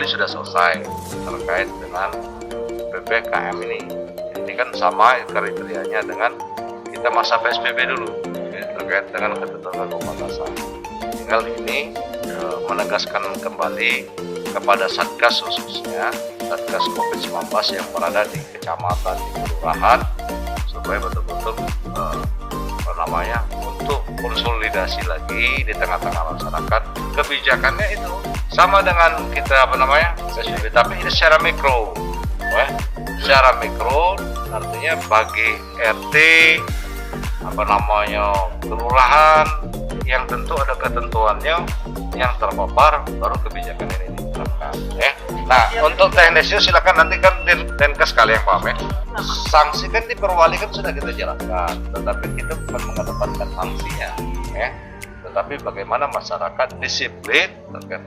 tadi sudah selesai terkait dengan PPKM ini. Ini kan sama kriterianya dengan kita masa PSBB dulu ya, terkait dengan ketentuan pembatasan. Tinggal ini menegaskan kembali kepada Satgas khususnya Satgas COVID-19 yang berada di kecamatan, di kelurahan, supaya betul-betul untuk konsolidasi lagi di tengah-tengah masyarakat. Kebijakannya itu sama dengan kita PSBB, tapi ini secara mikro, secara mikro artinya bagi RT, kelurahan yang tentu ada ketentuannya yang terpapar, baru kebijakan ini diterapkan. Nah, untuk teknisnya silakan nanti kan Dinkes kalian paham ya. Sanksi kan di Perwali kan sudah kita jelaskan, tetapi kita bukan mengedepankan sanksinya, tetapi bagaimana masyarakat disiplin terkait